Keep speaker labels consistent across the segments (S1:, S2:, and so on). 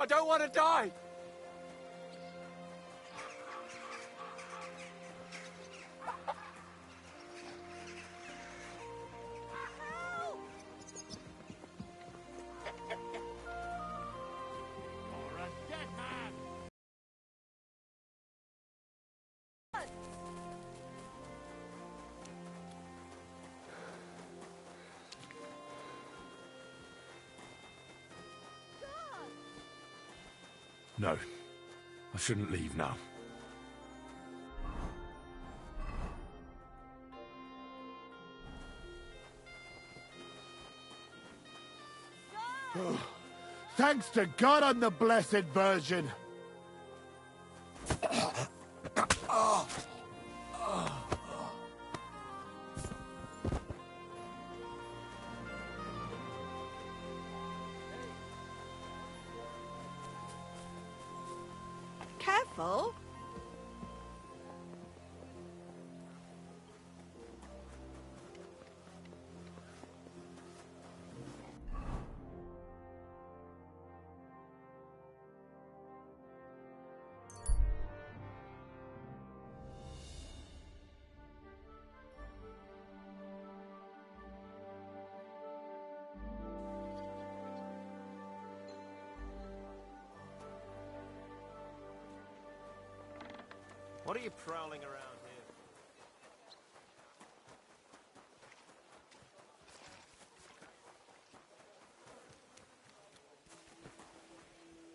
S1: I don't want to die!
S2: No, I shouldn't leave now.
S3: Thanks to God I'm the blessed Virgin.
S4: Careful.
S1: What are you prowling around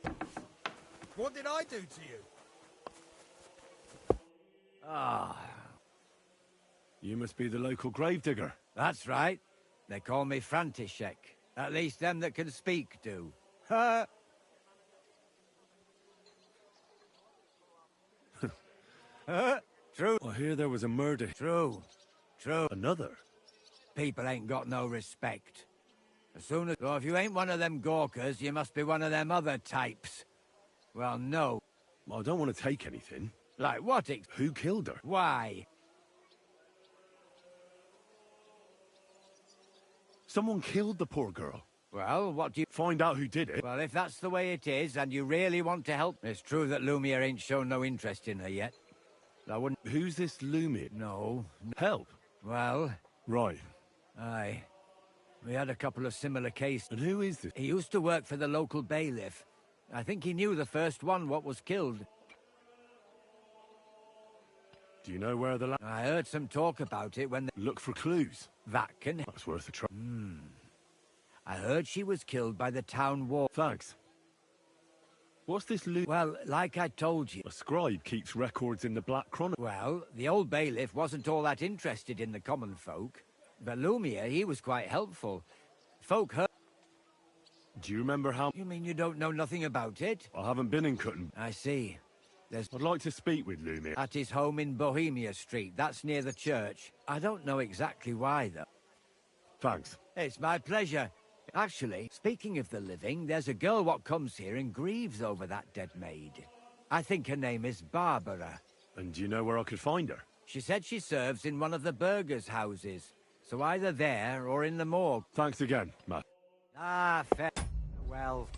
S1: here?
S5: What did I do to you?
S6: Ah,
S2: You must be the local gravedigger.
S6: that's right. They call me František. At least them that can speak do. Ha! True.
S2: I hear there was a murder.
S6: True. True.
S2: Another?
S6: People ain't got no respect. As soon as... Well, if you ain't one of them gawkers, you must be one of them other types. Well, no.
S2: I don't want to take anything.
S6: Like what
S2: Who killed her?
S6: Why?
S2: Someone killed the poor girl.
S6: Well, what do you...
S2: Find out who did it.
S6: Well, if that's the way it is, and you really want to help... It's true that Lumia ain't shown no interest in her yet. I wouldn't...
S2: Who's this Lumia?
S6: No.
S2: Help?
S6: Well...
S2: Right.
S6: Aye. We had a couple of similar cases.
S2: And who is this?
S6: He used to work for the local bailiff. I think he knew the first one what was killed.
S2: Do you know where the
S6: I heard some talk about it when they...
S2: Look for clues.
S6: That can...
S2: That's worth a try.
S6: I heard she was killed by the town wall.
S2: Thanks. What's this
S6: Well, like I told you...
S2: A scribe keeps records in the Black Chronicle.
S6: Well, the old bailiff wasn't all that interested in the common folk. But Lumia, he was quite helpful. Folk heard...
S2: Do you remember how...
S6: You mean you don't know nothing about it?
S2: I haven't been in Cutton.
S6: I see. There's...
S2: I'd like to speak with Lumia.
S6: At his home in Bohemia Street. That's near the church. I don't know exactly why, though.
S2: Thanks.
S6: It's my pleasure. Actually, speaking of the living, there's a girl what comes here and grieves over that dead maid. I think her name is Barbara.
S2: And do you know where I could find her?
S6: She said she serves in one of the burgers' houses. So either there or in the morgue.
S2: Thanks again, Matt.
S6: Ah, fair. Well...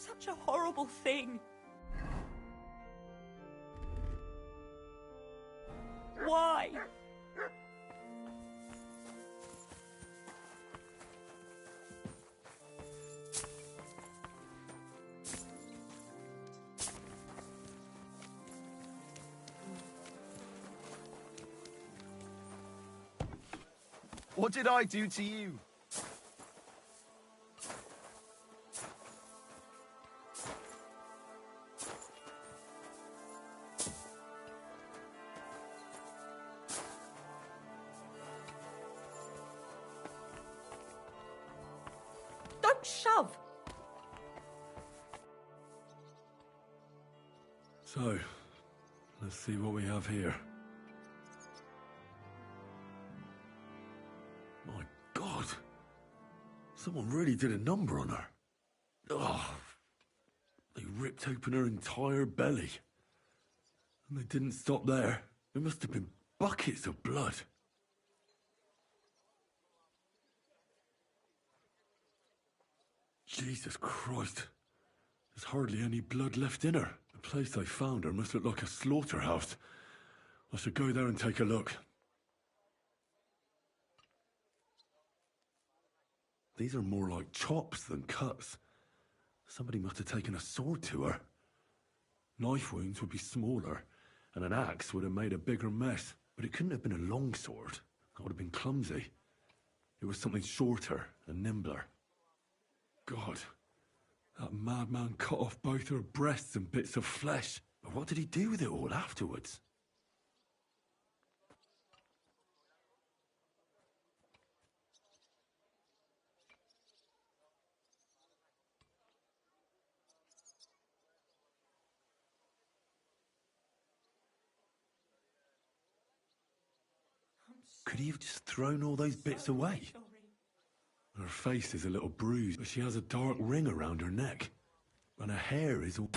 S7: Such a horrible thing. Why?
S4: What did I do to you?
S7: Don't shove!
S2: So, let's see what we have here. My God! Someone really did a number on her. Ugh. They ripped open her entire belly. And they didn't stop there. There must have been buckets of blood. Jesus Christ. There's hardly any blood left in her. The place I found her must look like a slaughterhouse. I should go there and take a look. These are more like chops than cuts. Somebody must have taken a sword to her. Knife wounds would be smaller, and an axe would have made a bigger mess. But it couldn't have been a long sword. That would have been clumsy. It was something shorter and nimbler. God, that madman cut off both her breasts and bits of flesh. But what did he do with it all afterwards? Could he have just thrown all those bits away? Her face is a little bruised, but she has a dark ring around her neck. And her hair is all...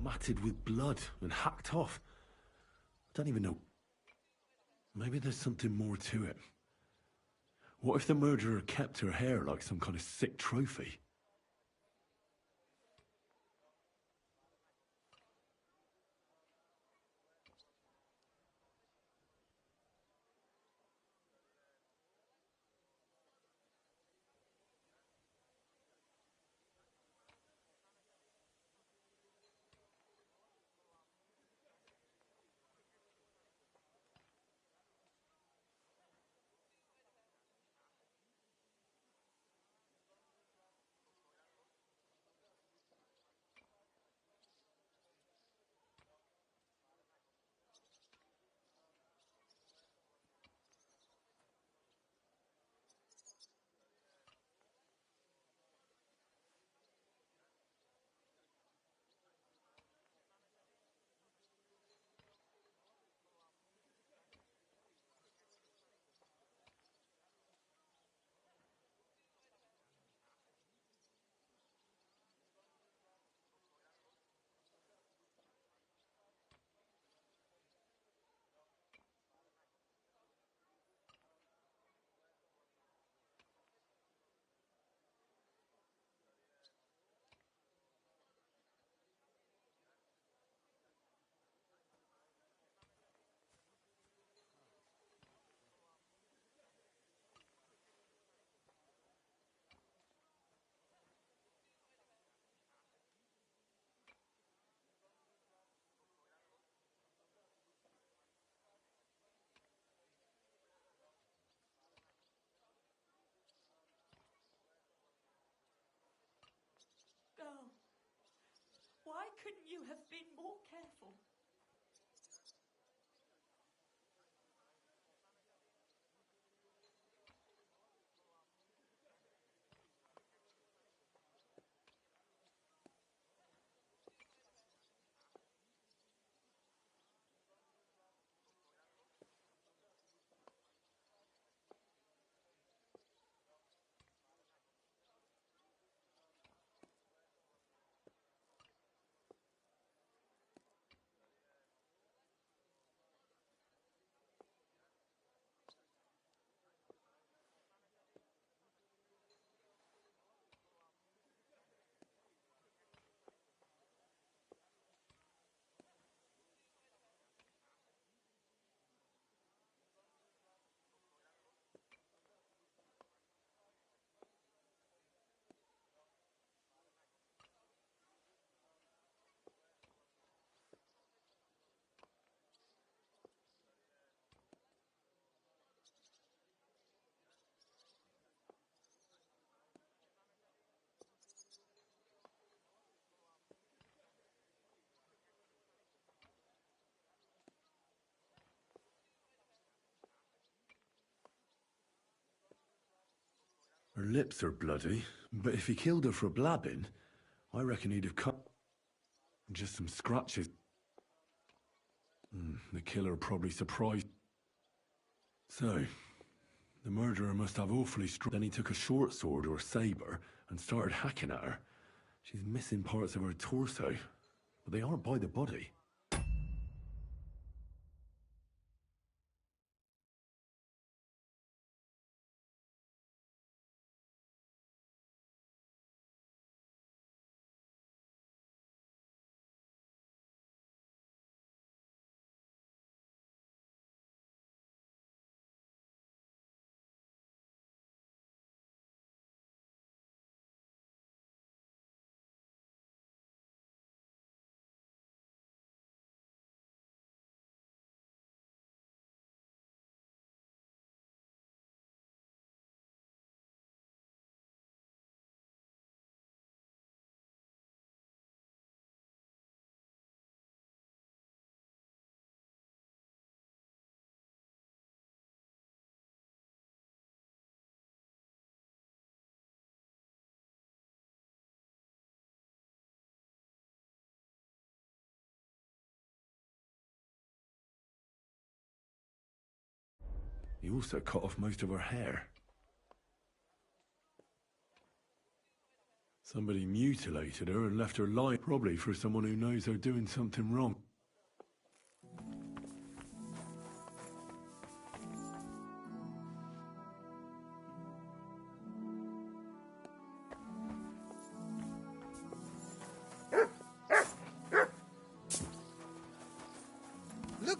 S2: matted with blood and hacked off. I don't even know. Maybe there's something more to it. What if the murderer kept her hair like some kind of sick trophy?
S7: Girl, why couldn't you have been more careful?
S2: Her lips are bloody, but if he killed her for blabbing, I reckon he'd have cut just some scratches. The killer probably surprised. So, the murderer must have awfully strong. Then he took a short sword or saber and started hacking at her. She's missing parts of her torso, but they aren't by the body. He also cut off most of her hair. Somebody mutilated her and left her lying, probably for someone who knows they're doing something wrong.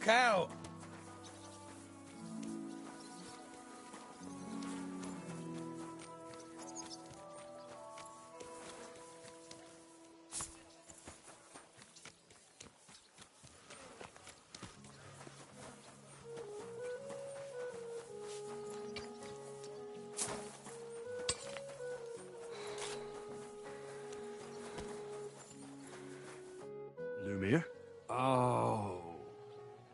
S5: Look out!
S2: Lumiere?
S4: Oh,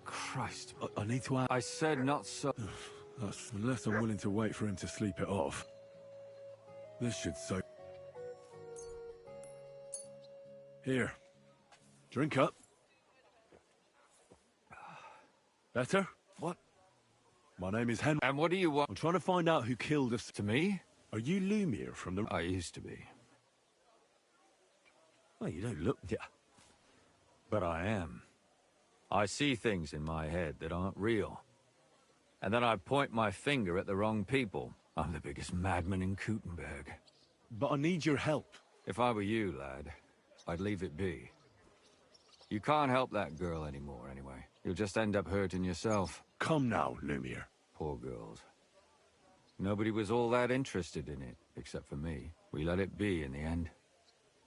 S4: Christ.
S2: I need to ask.
S4: I said not so.
S2: That's unless I'm willing to wait for him to sleep it off. This should so. Here. Drink up. Better?
S4: What?
S2: My name is Henry.
S4: And what do you want?
S2: I'm trying to find out who killed us.
S4: To me?
S2: Are you Lumiere from the...
S4: I used to be.
S2: Oh, you don't look...
S4: Yeah. But I am. I see things in my head that aren't real. And then I point my finger at the wrong people. I'm the biggest madman in Kuttenberg.
S2: But I need your help.
S4: If I were you, lad, I'd leave it be. You can't help that girl anymore, anyway. You'll just end up hurting yourself.
S2: Come now, Lumiere.
S4: Poor girls. Nobody was all that interested in it, except for me. We let it be in the end.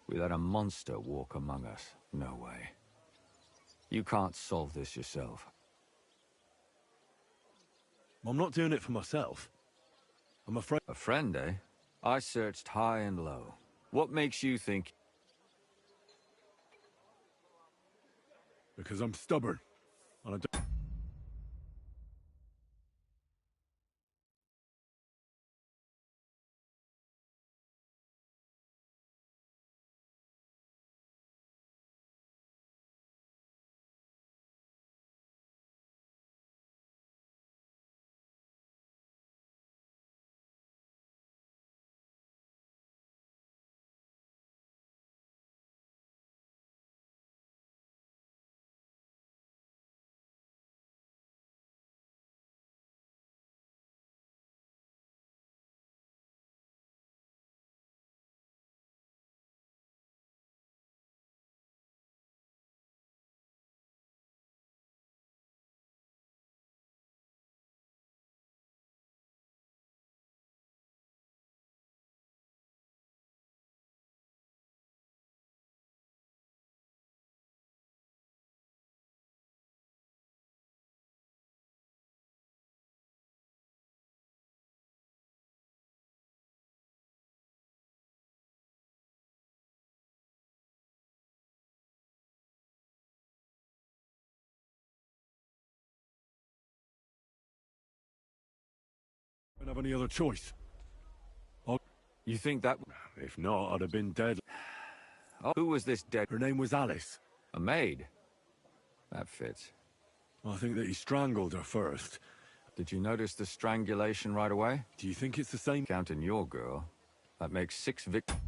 S4: We let a monster walk among us. No way. You can't solve this yourself.
S2: I'm not doing it for myself. I'm afraid...
S4: A friend, eh? I searched high and low. What makes you think...
S2: Because I'm stubborn. And I don't... don't have any other choice.
S4: You think that...
S2: If not, I'd have been dead.
S4: Oh, who was this dead...
S2: Her name was Alice.
S4: A maid? That fits.
S2: I think that he strangled her first.
S4: Did you notice the strangulation right away?
S2: Do you think it's the same?
S4: Counting your girl, that makes 6 victims.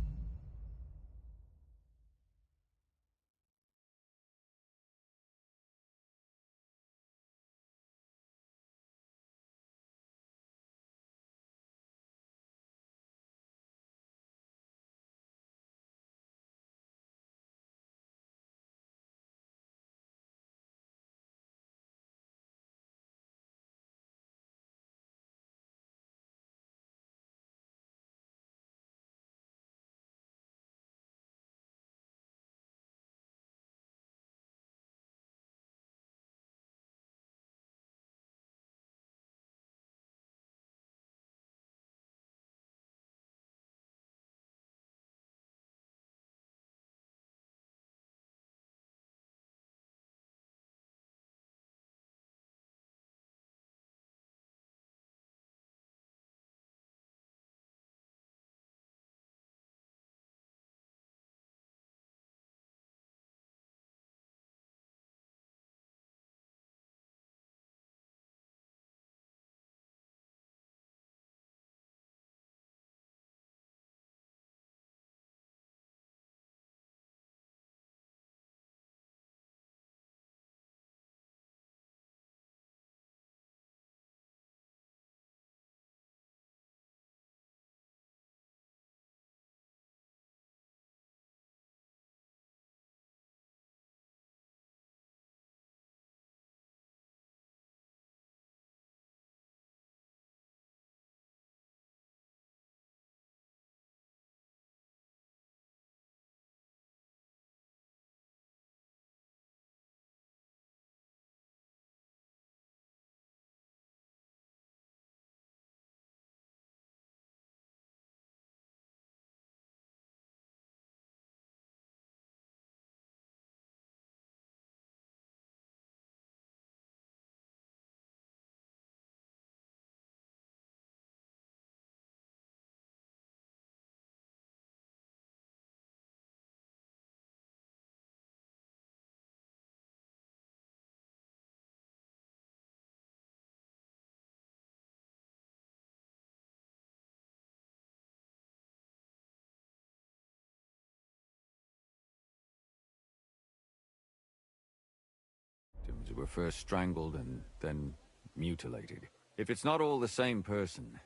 S4: who were first strangled and then mutilated. If it's not all the same person,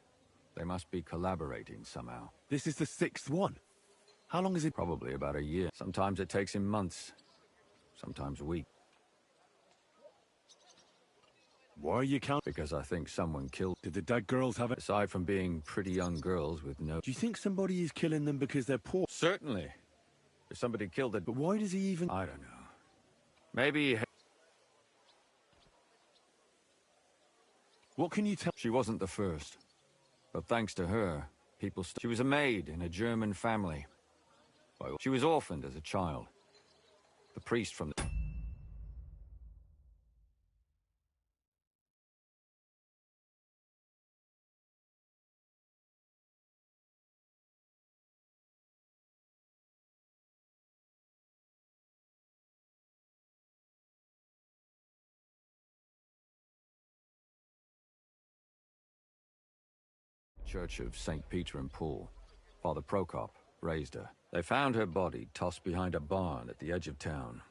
S4: they must be collaborating somehow.
S2: This is the 6th one. How long is it?
S4: Probably about a year. Sometimes it takes him months, sometimes weeks.
S2: Why are you counting?
S4: Because I think someone killed.
S2: Did the dead girls have it?
S4: Aside from being pretty young girls with no...
S2: Do you think somebody is killing them because they're poor?
S4: Certainly. If somebody killed it...
S2: But why does he even...
S4: I don't know. Maybe...
S2: What can you tell?
S4: She wasn't the first. But thanks to her, people... She was a maid in a German family. Well, she was orphaned as a child. The priest from the... Church of St. Peter and Paul. Father Prokop raised her. They found her body tossed behind a barn at the edge of town.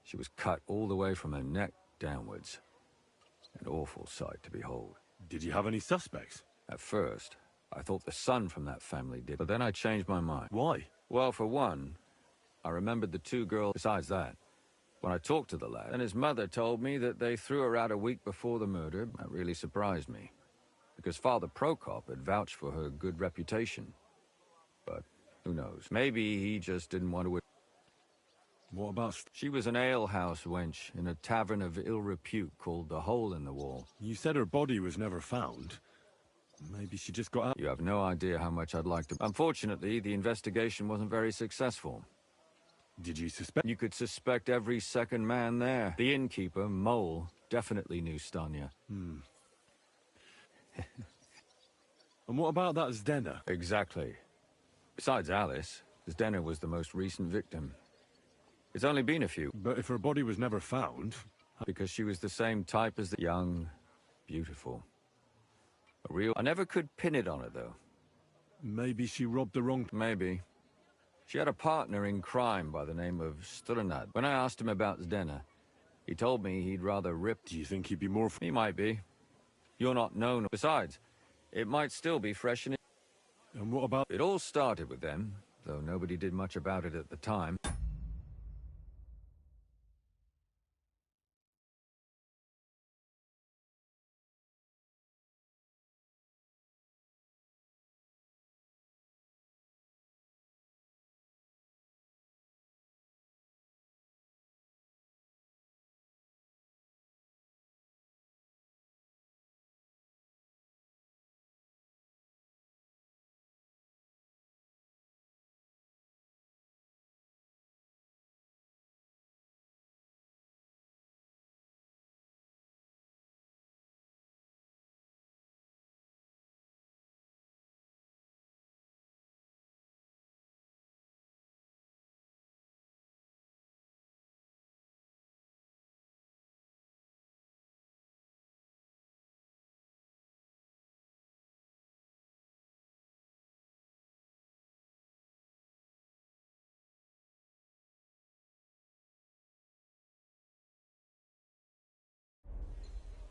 S4: She was cut all the way from her neck downwards. An awful sight to behold.
S2: Did you have any suspects?
S4: At first, I thought the son from that family did, but then I changed my mind.
S2: Why?
S4: Well, for one, I remembered the 2 girls. Besides that, when I talked to the lad, and his mother told me that they threw her out a week before the murder, that really surprised me. Because Father Prokop had vouched for her good reputation. But who knows? Maybe he just didn't want to...
S2: What about...
S4: She was an alehouse wench in a tavern of ill repute called the Hole in the Wall.
S2: You said her body was never found. Maybe she just got out...
S4: You have no idea how much I'd like to... Unfortunately, the investigation wasn't very successful.
S2: Did you suspect...
S4: You could suspect every second man there. The innkeeper, Mole, definitely knew Stanya.
S2: And what about that Zdena?
S4: Exactly. Besides Alice, Zdena was the most recent victim. It's only been a few.
S2: But if her body was never found...
S4: Because she was the same type as the young, beautiful. A real... I never could pin it on her, though.
S2: Maybe she robbed the wrong...
S4: Maybe. She had a partner in crime by the name of Strnad. When I asked him about Zdena, he told me he'd rather rip...
S2: Do you think he'd be more...
S4: He might be. You're not known. Besides, it might still be fresh in it.
S2: And what about...
S4: It all started with them, though nobody did much about it at the time.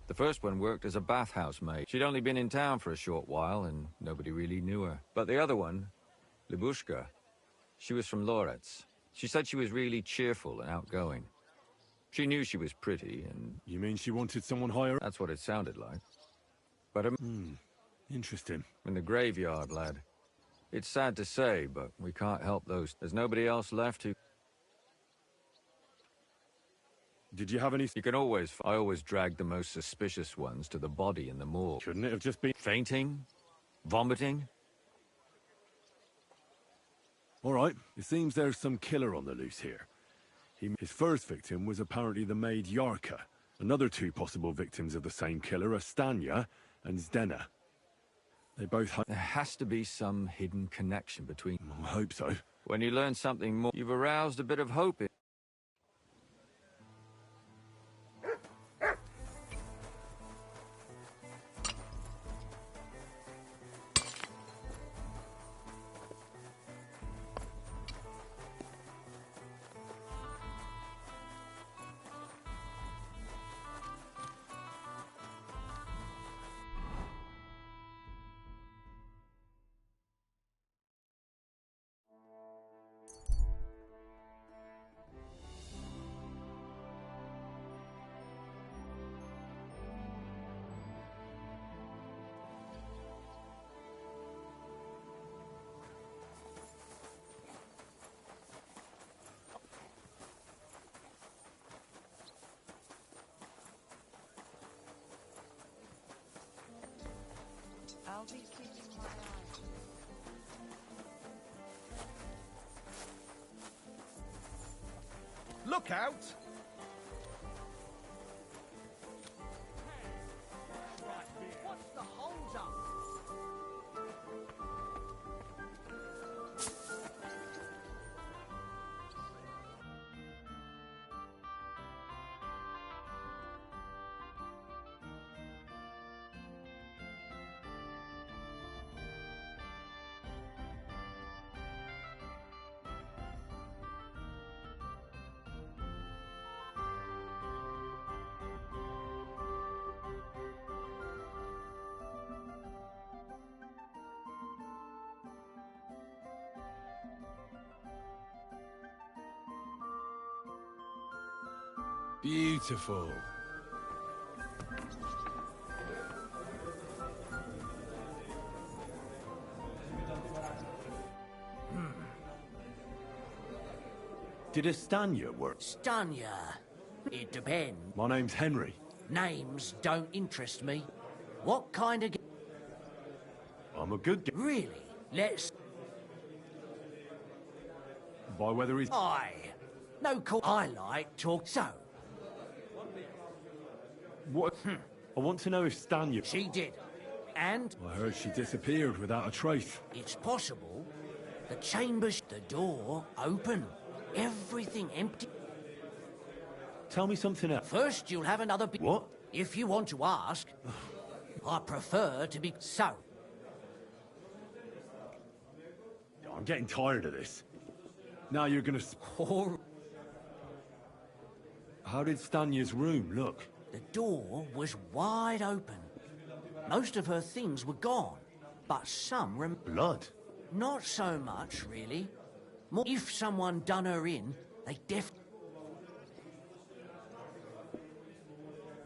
S4: The first one worked as a bathhouse maid. She'd only been in town for a short while, and nobody really knew her. But the other one, Libushka, she was from Loretz. She said she was really cheerful and outgoing. She knew she was pretty, and...
S2: You mean she wanted someone higher?
S4: That's what it sounded like. But
S2: Interesting.
S4: in the graveyard, lad. It's sad to say, but we can't help those. There's nobody else left who...
S2: Did you have any...
S4: You can always... I always dragged the most suspicious ones to the body in the morgue.
S2: Shouldn't it have just been...
S4: Fainting? Vomiting?
S2: All right, it seems there's some killer on the loose here. His first victim was apparently the maid Yarka. Another 2 possible victims of the same killer are Stanya and Zdena. They both...
S4: There has to be some hidden connection between...
S2: I hope so.
S4: When you learn something more, you've aroused a bit of hope in...
S8: I'll be keeping my eye.
S5: Look out!
S6: What's the hold up?
S2: Beautiful. Did a Stanya work?
S9: Stanya. It depends.
S2: My name's Henry.
S9: Names don't interest me. What kind of...
S2: I'm a good guy.
S9: Really? Let's...
S2: By whether he's...
S9: Aye. No call. I like talk. So,
S2: What? I want to know if Stanya...
S9: she did. And
S2: I heard she disappeared without a trace.
S9: it's possible the chambers, the door open. Everything empty.
S2: Tell me something else.
S9: First, you'll have another...
S2: What?
S9: If you want to ask, I prefer to be... So,
S2: I'm getting tired of this. Now you're gonna...
S9: or
S2: How did Stanya's room look?
S9: the door was wide open. Most of her things were gone, but some
S2: Blood.
S9: not so much, really. More if someone done her in, they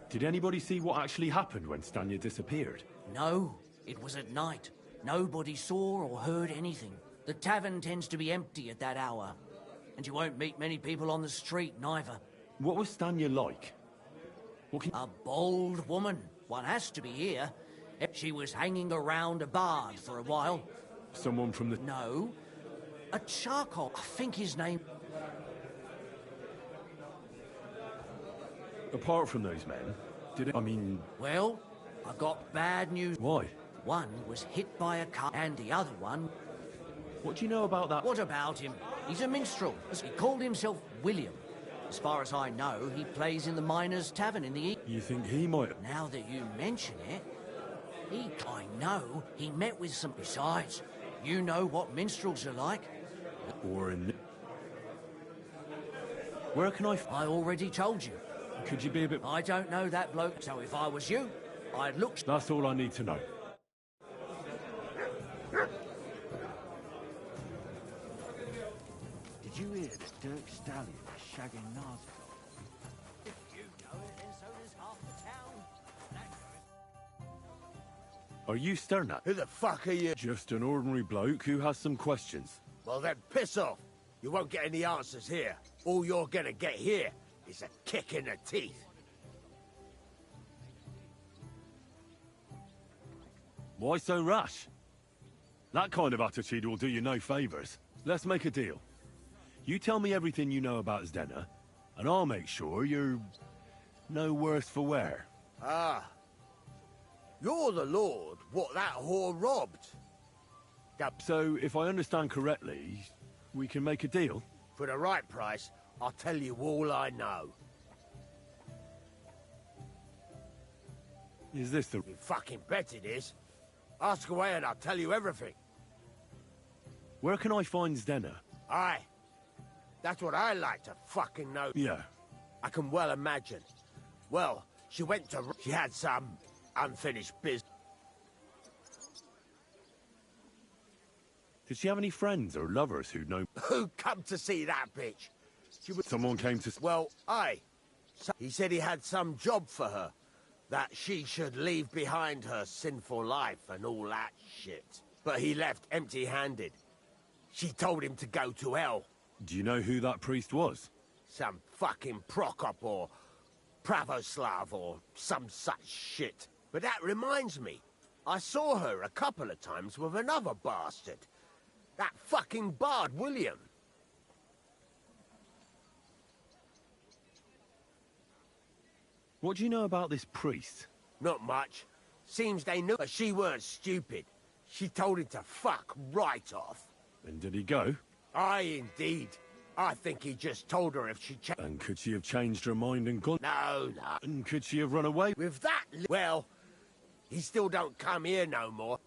S2: Did anybody see what actually happened when Stanya disappeared?
S9: No, it was at night. Nobody saw or heard anything. The tavern tends to be empty at that hour. And you won't meet many people on the street, neither.
S2: What was Stanya like? What can...
S9: A bold woman. One has to be here. She was hanging around a bard for a while.
S2: Someone from the...
S9: No, a charcoal. I think his name...
S2: Apart from those men, did it... I mean...
S9: Well, I've got bad news.
S2: Why?
S9: One was hit by a car, and the other one...
S2: What do you know about that?
S9: What about him? He's a minstrel. He called himself William. As far as I know, he plays in the Miners' Tavern in the east.
S2: You think he might...
S9: Now that you mention it, I know he met with some... Besides, you know what minstrels are like.
S2: Or in... Where can I...
S9: I already told you.
S2: Could you be a bit...
S9: I don't know that bloke, so if I was you, I'd look...
S2: That's all I need to know.
S6: Did you hear that Dirk Stallion is shagging Nazgul?
S9: If you know it, then so does half the town.
S2: Are you Sternat?
S3: Who the fuck are you?
S2: Just an ordinary bloke who has some questions.
S3: Well then, piss off. You won't get any answers here. All you're gonna get here is a kick in the teeth.
S2: Why so rash? That kind of attitude will do you no favours. Let's make a deal. You tell me everything you know about Zdena, and I'll make sure you're no worse for wear.
S3: Ah. You're the lord what that whore robbed.
S2: So, if I understand correctly, we can make a deal?
S3: For the right price, I'll tell you all I know.
S2: Is this the...
S3: You fucking bet it is. Ask away and I'll tell you everything.
S2: Where can I find Zdena?
S3: Aye. That's what I like to fucking know.
S2: Yeah.
S3: I can well imagine. Well, she went to... She had some unfinished business.
S2: Did she have any friends or lovers who'd know...
S3: Who come to see that bitch? She was...
S2: Someone came to...
S3: Well, aye. So he said he had some job for her. That she should leave behind her sinful life and all that shit. But he left empty-handed. She told him to go to hell.
S2: Do you know who that priest was?
S3: Some fucking Prokop or Pravoslav or some such shit. But that reminds me. I saw her a couple of times with another bastard. That fucking bard, William.
S2: What do you know about this priest?
S3: Not much. Seems they knew, but she weren't stupid. She told him to fuck right off.
S2: And did he go?
S3: Aye, indeed. I think he just told her if she
S2: And could she have changed her mind and gone?
S3: No, no.
S2: And could she have run away?
S3: With that, well, he still don't come here no more.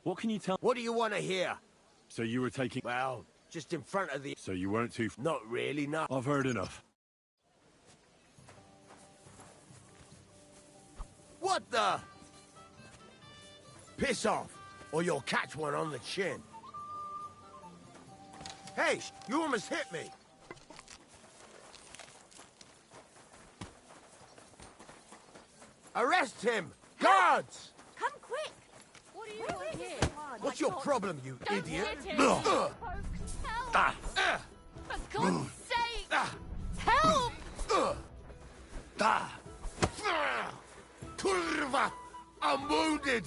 S2: What can you tell?
S3: What do you want to hear?
S2: So you were taking...
S3: Well, just in front of the...
S2: So you weren't too...
S3: Not really, no.
S2: I've heard enough.
S3: What the? Piss off, or you'll catch one on the chin. Hey, you almost hit me. Arrest him! Guards!
S7: Come quick! What do you want here?
S3: What's your problem, you
S7: Don't
S3: idiot?
S7: hit him! Folks, help! For God's sake! Help!
S3: Kurva! I'm wounded!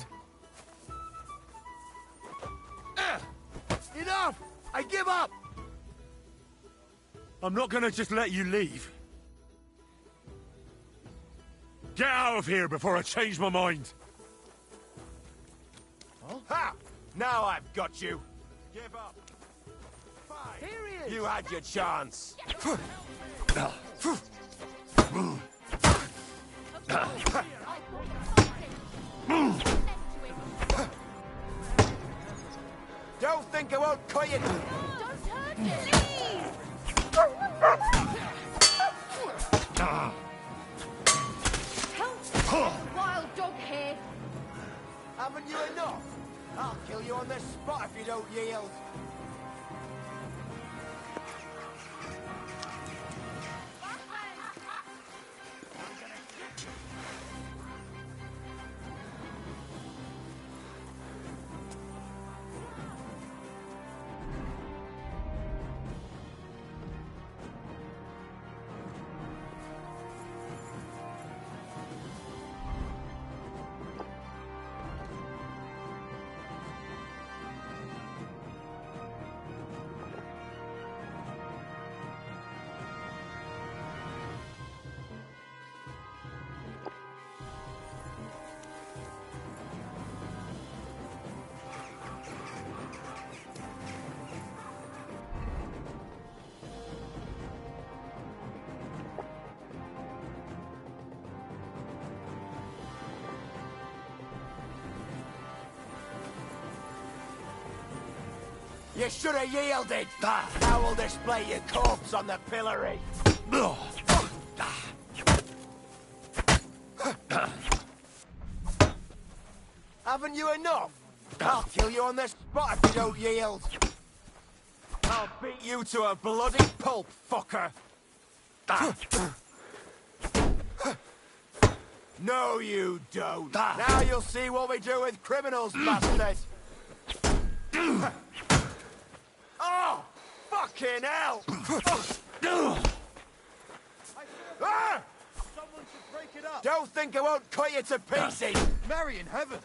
S3: Enough! I give up!
S2: I'm not gonna just let you leave. Get out of here before I change my mind.
S1: Ha! Now I've got you. Give up. Fine.
S3: Here he is!
S1: You had your chance. Don't think I won't cut you.
S7: Don't hurt him! Help! Wild dog here!
S3: Haven't you enough? I'll kill you on the spot if you don't yield. You should have yielded! Now we'll display your corpse on the pillory! Haven't you enough? I'll kill you on the spot if you don't yield!
S1: I'll beat you to a bloody pulp, fucker.
S3: No, you don't! Now you'll see what we do with criminals, bastard! Oh! Fucking hell! Ah!
S5: Someone should break it up.
S3: Don't think I won't cut you to pieces!
S5: Mary in heaven.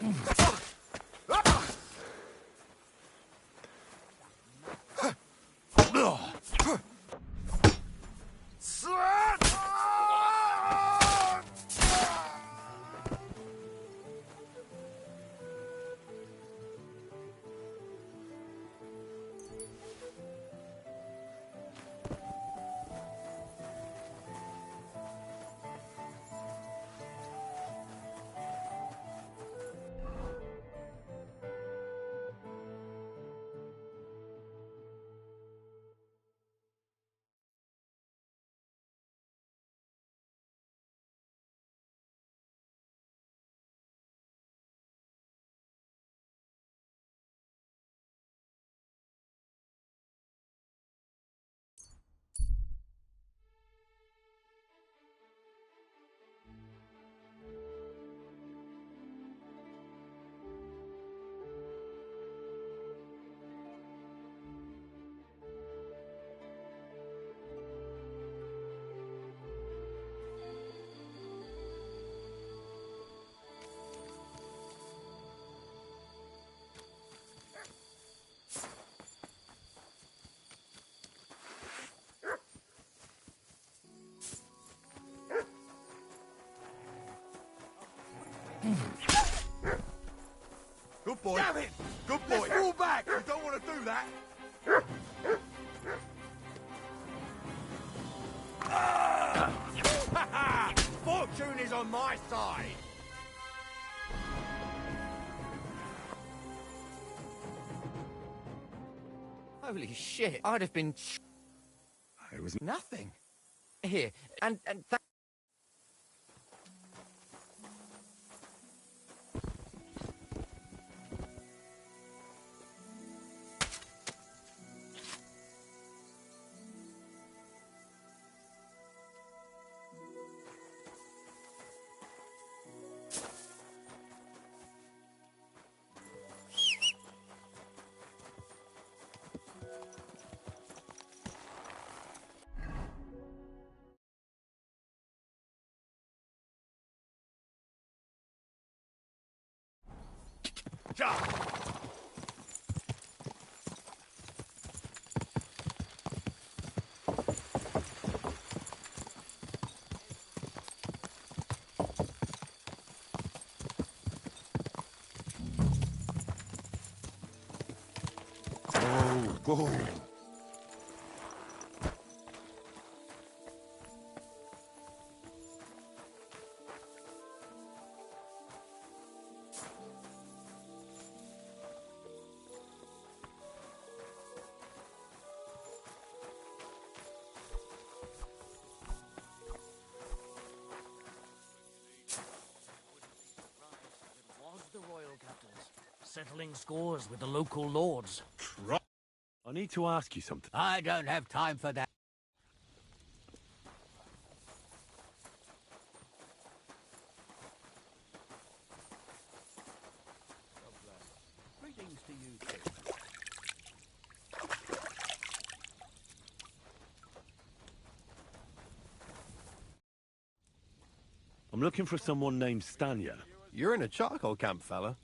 S1: Good boy.
S3: Damn it!
S1: Good boy.
S3: Let's fall back!
S1: You don't want to do that. Fortune is on my side.
S6: Holy shit, I'd have been...
S2: It was
S6: nothing. Here, and that...
S3: Whoa.
S9: Was the royal captors settling scores with the local lords?
S2: I need to ask you something.
S6: I don't have time for that. Greetings to you too.
S2: I'm looking for someone named Stanya.
S8: You're in a charcoal camp, fella.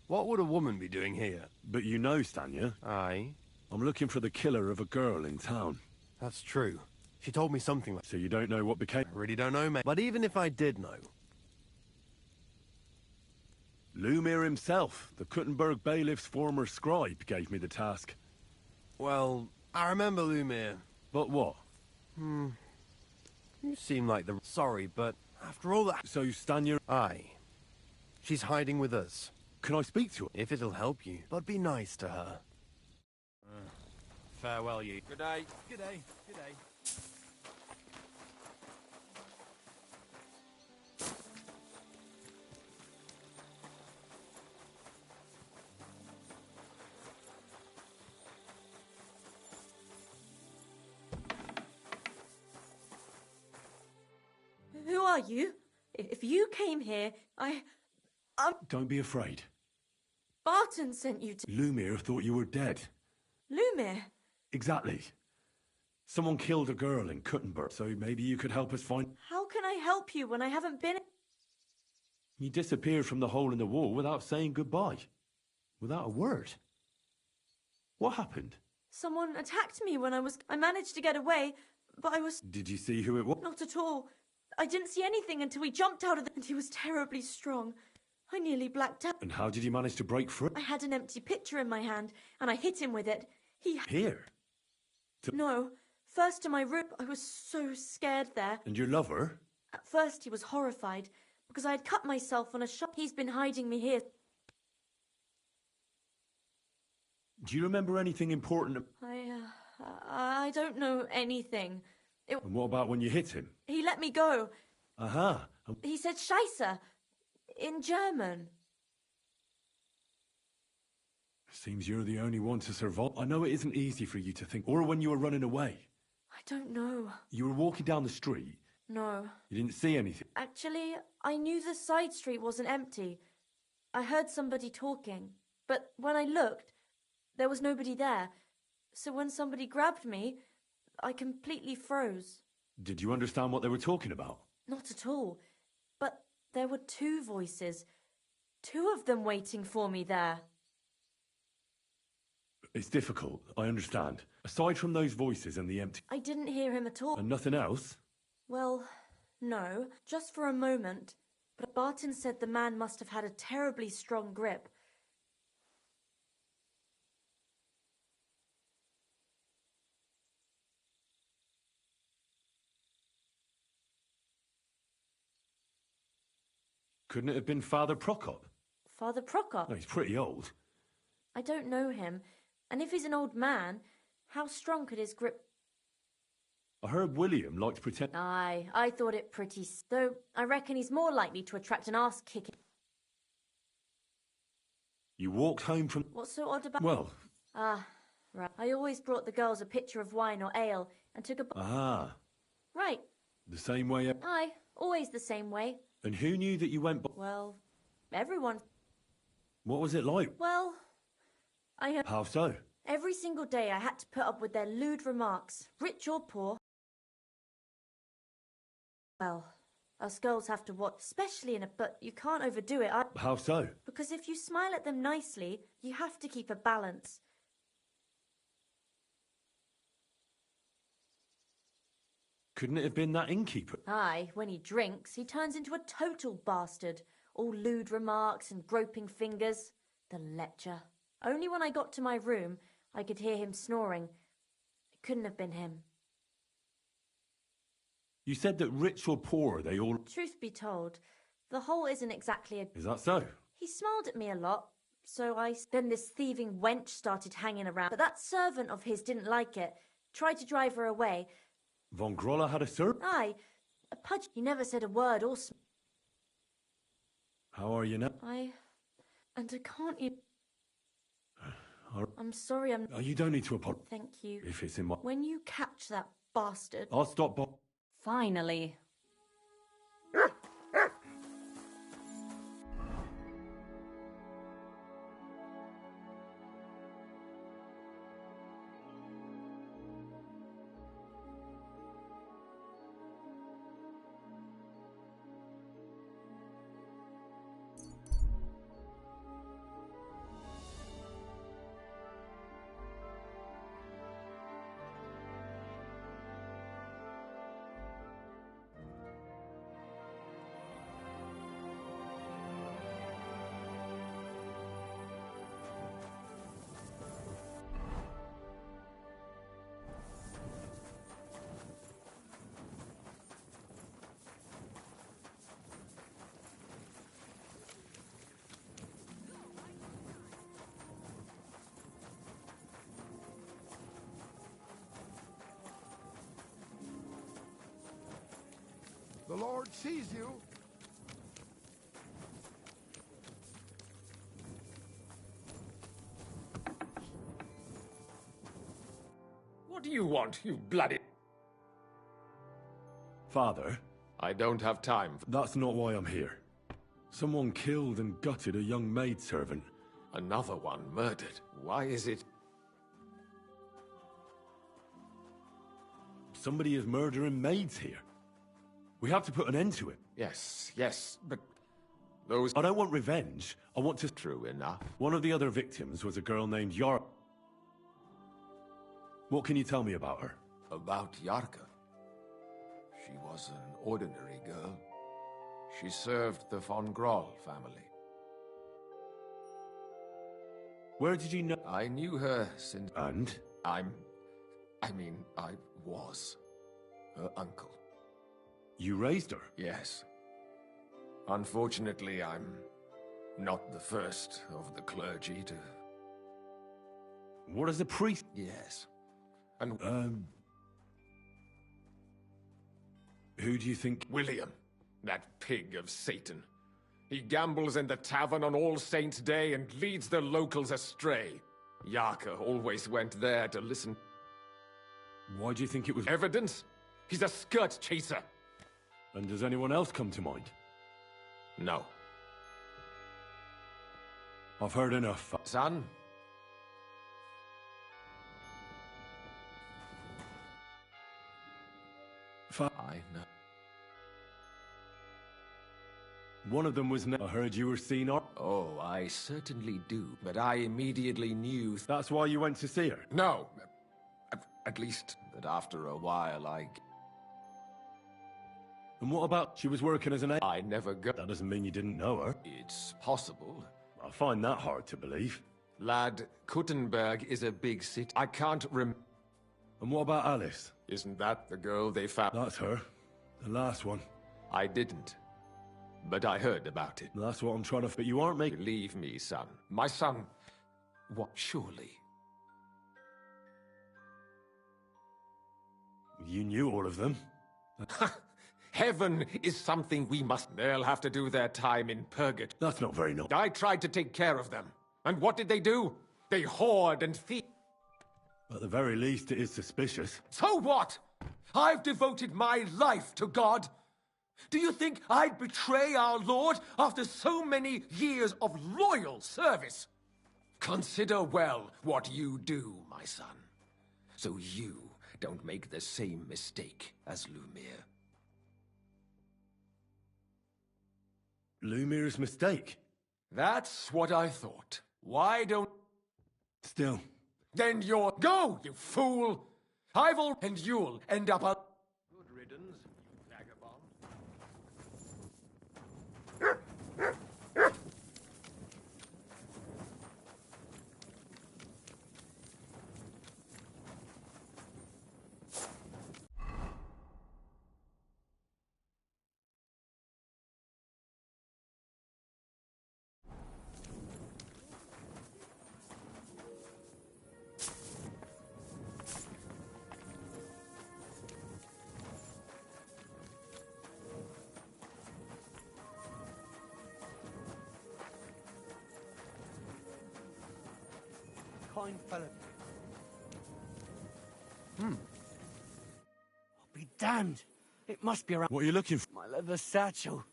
S8: What would a woman be doing here?
S2: But you know Stanya.
S8: Aye,
S2: I'm looking for the killer of a girl in town.
S8: that's true. She told me something like...
S2: So you don't know what became...
S8: I really don't know, mate. But even if I did know...
S2: Lumir himself, the Kuttenberg bailiff's former scribe, gave me the task.
S8: Well, I remember Lumir.
S2: But what?
S8: You seem like the... Sorry, but after all that...
S2: So Stanya...
S8: Aye. She's hiding with us.
S2: Can I speak to her?
S8: If it'll help you. But be nice to her. Farewell, you.
S1: Good day.
S6: Good day, good day.
S7: Who are you? If you came here,
S2: Don't be afraid.
S7: Barton sent you to...
S2: Lumir thought you were dead.
S7: Lumir?
S2: Exactly. Someone killed a girl in Kuttenberg, so maybe you could help us find...
S7: How can I help you when I haven't been...
S2: You disappeared from the hole in the wall without saying goodbye. Without a word. What happened?
S7: Someone attacked me when I managed to get away, but I was...
S2: Did you see who it was?
S7: Not at all. I didn't see anything until he jumped out of the... And he was terribly strong. I nearly blacked out.
S2: And how did you manage to break free?
S7: I had an empty pitcher in my hand, and I hit him with it. He...
S2: Here?
S7: No. First to my room. I was so scared there.
S2: And your lover?
S7: At first he was horrified, because I had cut myself on a shot. He's been hiding me here.
S2: Do you remember anything important?
S7: I don't know anything.
S2: And what about when you hit him?
S7: He let me go.
S2: Aha.
S7: He said Scheisse. In German.
S2: Seems you're the only one to survive. I know it isn't easy for you to think. Or when you were running away.
S7: I don't know.
S2: You were walking down the street.
S7: No.
S2: You didn't see anything.
S7: Actually, I knew the side street wasn't empty. I heard somebody talking. But when I looked, there was nobody there. So when somebody grabbed me, I completely froze.
S2: Did you understand what they were talking about?
S7: Not at all. But there were two voices. Two of them waiting for me there.
S2: It's difficult, I understand. Aside from those voices and the empty...
S7: I didn't hear him at all.
S2: And nothing else?
S7: Well, no. Just for a moment. But Barton said the man must have had a terribly strong grip.
S2: Couldn't it have been Father Prokop?
S7: Father Prokop?
S2: No, he's pretty old.
S7: I don't know him. And if he's an old man, how strong could his grip...
S2: I heard William liked to pretend...
S7: Aye, I thought it pretty... Though I reckon he's more likely to attract an arse-kicking...
S2: You walked home from...
S7: What's so odd about...
S2: Well...
S7: Ah, right. I always brought the girls a pitcher of wine or ale and took a...
S2: Ah.
S7: Right.
S2: The same way...
S7: Aye, always the same way.
S2: And who knew that you went...
S7: Well, everyone...
S2: What was it like?
S7: Well, I heard...
S2: How so?
S7: Every single day I had to put up with their lewd remarks, rich or poor. Well, us girls have to watch, especially in a... But you can't overdo it.
S2: How so?
S7: Because if you smile at them nicely, you have to keep a balance.
S2: Couldn't it have been that innkeeper?
S7: Aye, when he drinks, he turns into a total bastard. All lewd remarks and groping fingers. The lecher. Only when I got to my room, I could hear him snoring. It couldn't have been him.
S2: You said that rich or poor, they all...
S7: Truth be told, the whole isn't exactly a...
S2: Is that so?
S7: He smiled at me a lot, so Then this thieving wench started hanging around. But that servant of his didn't like it. Tried to drive her away.
S2: Von Groller had a servant?
S7: Aye, a pudge. He never said a word or...
S2: How are you now?
S7: And I can't even... I'm sorry,
S2: You don't need to apologize.
S7: Thank you.
S2: If it's in my...
S7: When you catch that bastard...
S2: I'll stop by...
S7: Finally.
S1: The Lord sees you.
S10: What do you want, you bloody...
S2: Father?
S10: I don't have time.
S2: That's not why I'm here. Someone killed and gutted a young maidservant.
S10: Another one murdered. Why is it...
S2: Somebody is murdering maids here. We have to put an end to it.
S10: Yes, but... Those...
S2: I don't want revenge. I want to...
S10: True enough.
S2: One of the other victims was a girl named Yar... What can you tell me about her?
S10: About Yarka. She was an ordinary girl. She served the von Groll family.
S2: Where did you know...
S10: I knew her since...
S2: And?
S10: I was her uncle.
S2: You raised her?
S10: Yes. Unfortunately, I'm not the first of the clergy to...
S2: What is a priest?
S10: Yes. And...
S2: Who do you think...
S10: William. That pig of Satan. He gambles in the tavern on All Saints' Day and leads the locals astray. Yarka always went there to listen.
S2: Why do you think it was...
S10: Evidence? He's a skirt chaser.
S2: And does anyone else come to mind?
S10: No.
S2: I've heard enough.
S10: Son? I know.
S2: One of them was... I heard you were seen...
S10: Oh, I certainly do. But I immediately knew...
S2: That's why you went to see her?
S10: No. At least that after a while
S2: And what about... She was working as an...
S10: I never got...
S2: That doesn't mean you didn't know her.
S10: It's possible.
S2: I find that hard to believe.
S10: Lad, Kuttenberg is a big city. I can't
S2: And what about Alice?
S10: Isn't that the girl they found?
S2: That's her. The last one.
S10: I didn't. but I heard about it.
S2: That's what I'm trying to... But you aren't making...
S10: Believe me, son. My son... What, surely?
S2: You knew all of them.
S10: Heaven is something we must... They'll have to do their time in purgatory.
S2: That's not very nice.
S10: I tried to take care of them. And what did they do? They hoard and feed.
S2: At the very least, it is suspicious.
S10: So what? I've devoted my life to God. Do you think I'd betray our Lord after so many years of loyal service? Consider well what you do, my son, so you don't make the same mistake as Lumiere.
S2: Lumiere's mistake?
S10: That's what I thought. Why don't...
S2: Still.
S10: Then you're... Go, you fool! I've all... And you'll end up a... Good riddance, you vagabond.
S3: Kind fellow.
S6: I'll be damned. It must be around
S2: What are you looking for?
S6: my leather satchel.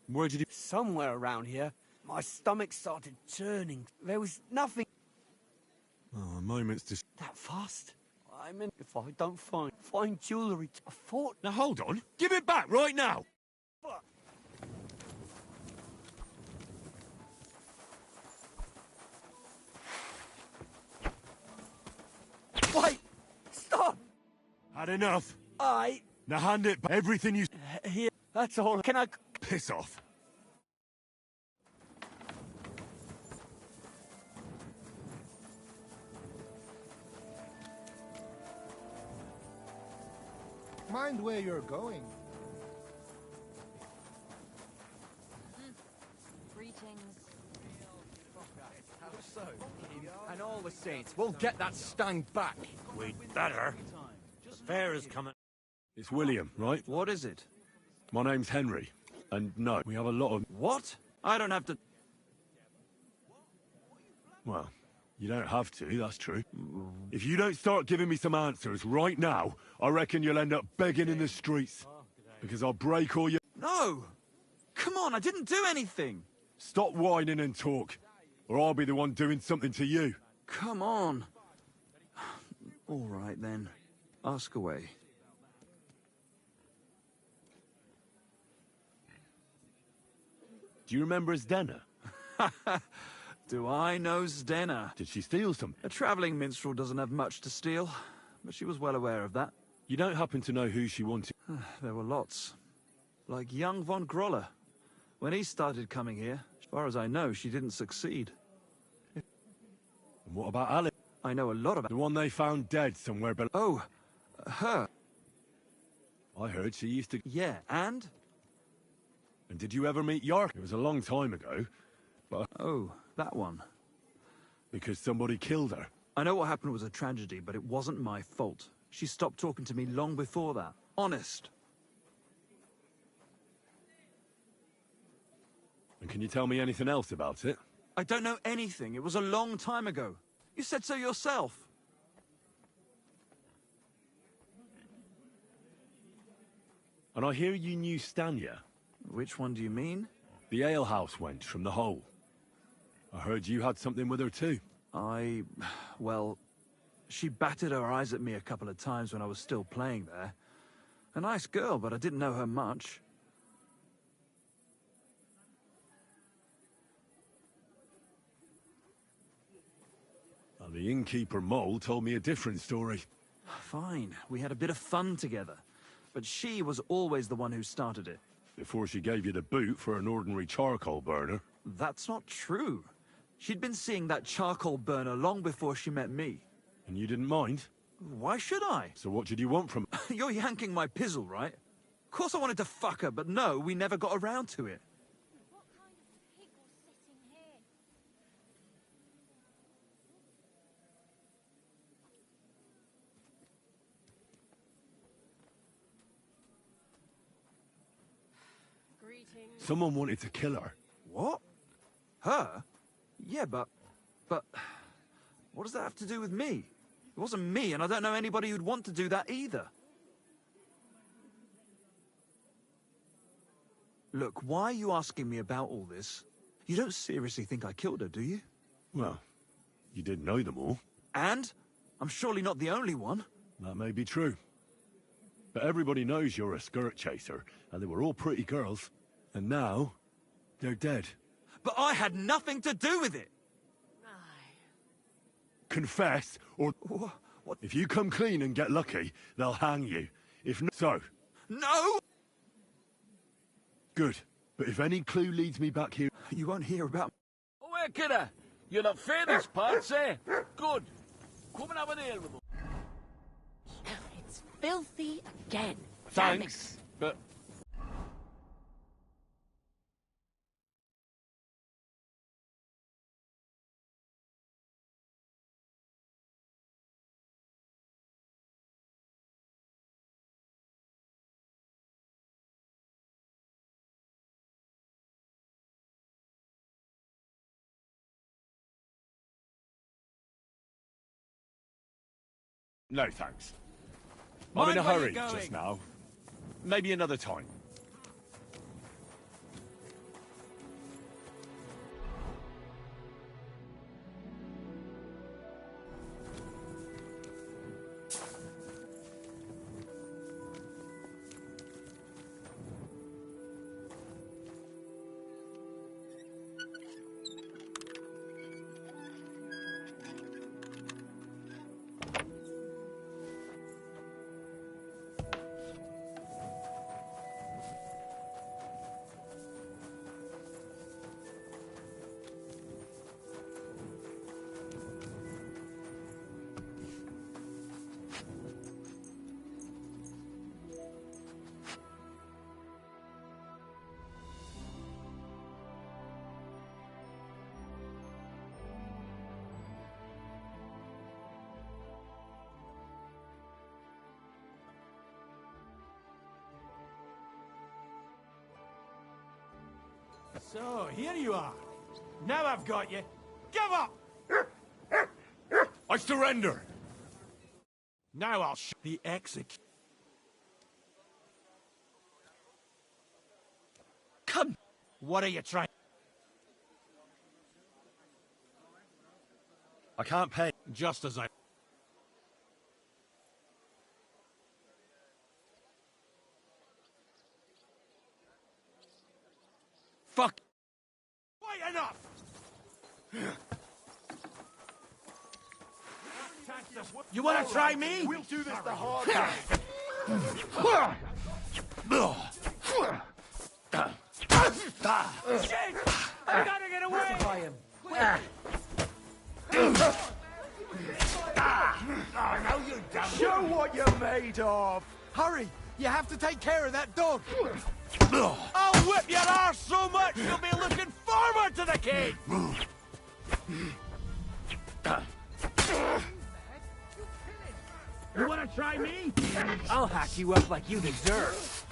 S2: Where did you...
S6: Somewhere around here. My stomach started turning. There was nothing.
S2: Oh, a moment's just...
S6: That fast? I mean, if I don't find jewellery, I thought...
S2: Now hold on. Give it back right now.
S6: Fuck. Wait! Stop!
S2: Had enough.
S6: I...
S2: Now hand it back. Everything you...
S6: Here, that's all. Can I...
S2: Piss off.
S5: Mind where you're going.
S7: Greetings.
S6: And all the saints, we'll get that stang back.
S3: We'd better. The fair is coming.
S2: It's William, right?
S11: What is it?
S2: My name's Henry. And no, we have a lot of...
S11: What? I don't have to...
S2: Well, you don't have to, that's true. If you don't start giving me some answers right now, I reckon you'll end up begging in the streets. Because I'll break all your...
S11: No! Come on, I didn't do anything!
S2: Stop whining and talk, or I'll be the one doing something to you.
S11: Come on. All right, then. Ask away.
S2: Do you remember Zdena?
S11: Do I know Zdena?
S2: Did she steal something?
S11: A travelling minstrel doesn't have much to steal, but she was well aware of that.
S2: You don't happen to know who she wanted?
S11: There were lots. Like young von Groller. When he started coming here, as far as I know, she didn't succeed.
S2: And what about Alice?
S11: I know a lot about...
S2: The one they found dead somewhere below.
S11: Oh, her.
S2: I heard she used to...
S11: Yeah, and?
S2: And did you ever meet Yark? It was a long time ago, but...
S11: Oh, that one.
S2: Because somebody killed her.
S11: I know what happened was a tragedy, but it wasn't my fault. She stopped talking to me long before that. Honest.
S2: And can you tell me anything else about it?
S11: I don't know anything. It was a long time ago. You said so yourself.
S2: And I hear you knew Stanya.
S11: Which one do you mean?
S2: The alehouse wench from the hole. I heard you had something with her too.
S11: Well, she batted her eyes at me a couple of times when I was still playing there. A nice girl, but I didn't know her much.
S2: And the innkeeper Mole told me a different story.
S11: Fine, we had a bit of fun together. But she was always the one who started it.
S2: Before she gave you the boot for an ordinary charcoal burner.
S11: That's not true. She'd been seeing that charcoal burner long before she met me.
S2: And you didn't mind?
S11: Why should I?
S2: So what did you want from...
S11: You're yanking my pizzle, right? course I wanted to fuck her, but no, we never got around to it.
S12: What kind of pig was sitting here? Greetings.
S2: Someone wanted to kill her.
S11: What? Her? Yeah, but... What does that have to do with me? It wasn't me, and I don't know anybody who'd want to do that either. Look, why are you asking me about all this? You don't seriously think I killed her, do you?
S2: Well, you did know them all.
S11: And? I'm surely not the only one.
S2: That may be true. But everybody knows you're a skirt chaser, and they were all pretty girls. And now, they're dead.
S11: But I had nothing to do with it!
S2: Confess, or...
S11: What?
S2: If you come clean and get lucky, they'll hang you. If not so...
S11: No!
S2: Good. But if any clue leads me back here...
S11: You won't hear about...
S13: Oh, hey, kidder. You're not fair this parts, eh? Good. Come and have an ale with us.
S9: It's filthy again.
S13: Thanks, but...
S2: No, thanks.
S13: Mind
S2: I'm in a
S13: where
S2: hurry
S13: you're going.
S2: just now. Maybe another time.
S1: So, here you are. Now I've got you. Give up!
S2: I surrender!
S1: Now I'll the execute.
S11: Come!
S1: What are you trying?
S2: I can't pay.
S1: Just as I...
S11: Fuck!
S1: Quite enough! You want to try me?
S3: We'll do this the hard way.
S1: Shit! I gotta get away!
S9: By him.
S3: Now you damn...
S1: Show what you're made of!
S5: Hurry! You have to take care of that dog!
S1: I'll whip your arse so much you'll be looking forward to the cage! You want to try me?
S9: I'll hack you up like you deserve.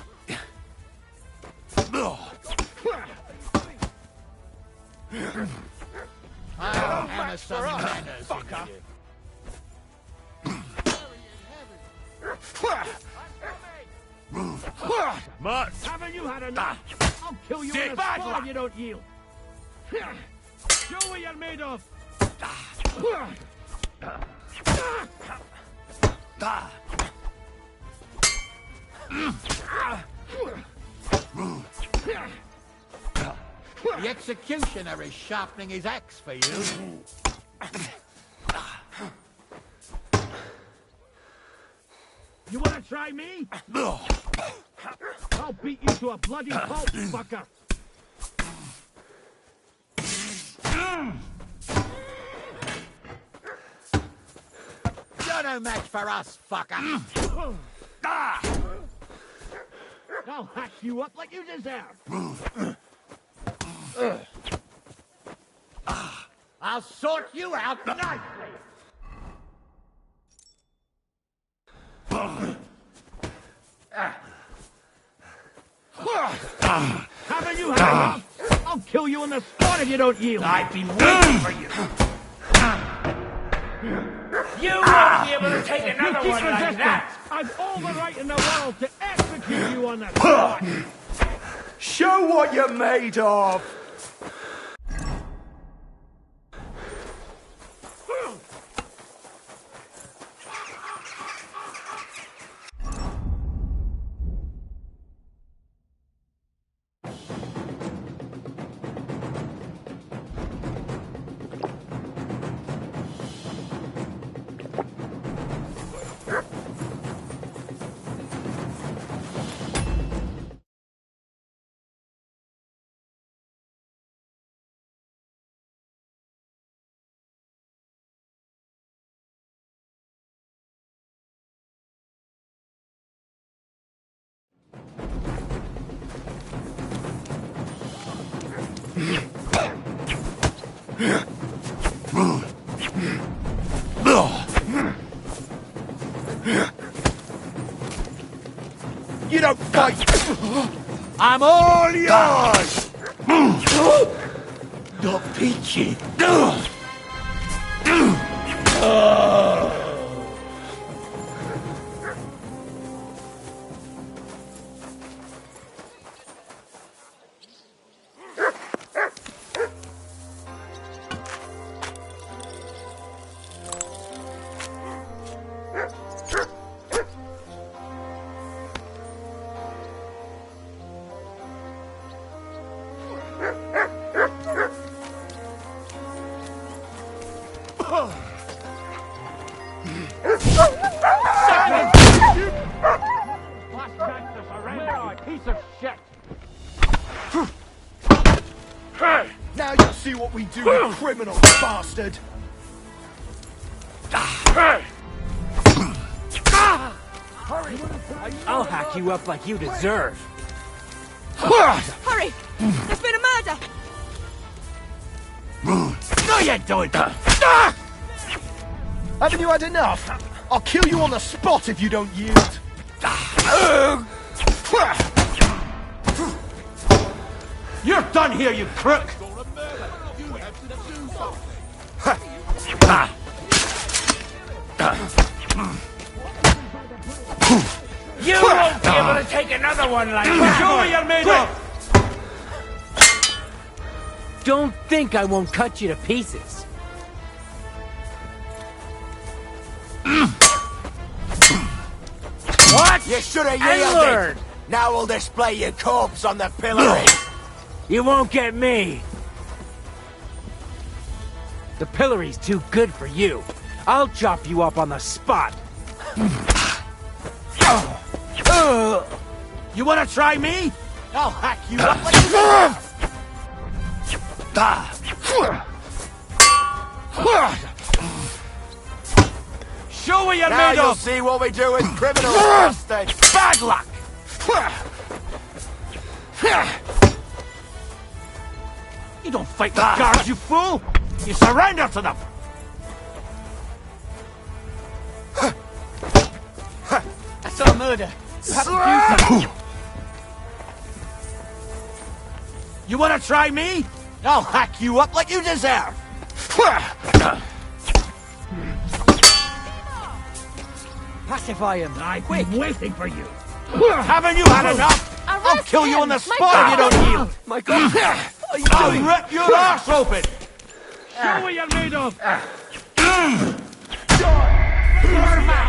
S5: I'll hammer some manners
S1: fucker.
S2: Mutts!
S1: Haven't you had enough? I'll kill you in a spot if you don't yield. Show what you're made of.
S5: The executioner is sharpening his axe for you.
S1: You want to try me? I'll beat you to a bloody pulp, fucker.
S5: You're no match for us, fucker.
S1: Now I'll hack you up like you deserve.
S5: I'll sort you out nicely.
S1: Haven't you had enough? I'll kill you on the spot if you don't yield.
S5: I've been waiting for you. You won't be able to take another
S1: keep
S5: one like
S1: resisting.
S5: that.
S1: I've all the right in the world to execute you on the spot.
S14: Show what you're made of! You don't fight!
S5: I'm all yours!
S14: Not peachy!
S1: Piece of shit.
S14: Now you'll see what we do, you criminal bastard!
S6: I'll hack you up like you deserve.
S15: Hurry! There's been a murder!
S14: No, you don't! Haven't you had enough? I'll kill you on the spot if you don't yield!
S5: You're done here, you crook! You won't be able to take another one like that!
S1: Show what you're made of!
S6: Don't think I won't cut you to pieces.
S3: What? You should have yielded! Now we'll display your corpse on the pillory!
S6: You won't get me. The pillory's too good for you. I'll chop you up on the spot.
S1: You wanna try me? I'll hack you up like Show what you're
S3: now
S1: made
S3: you'll
S1: of!
S3: see what we do with criminals, bastard!
S1: Bad luck! You don't fight with guards, you fool! You surrender to them!
S5: I saw murder. You have to do something.
S1: You wanna try me? I'll hack you up like you deserve!
S6: Pacify him.
S1: I've been waiting for you! Haven't you had enough? I'll kill you on the spot if you don't yield!
S6: My God!
S1: I'll rip your arse open! Show what you're made of! Your man!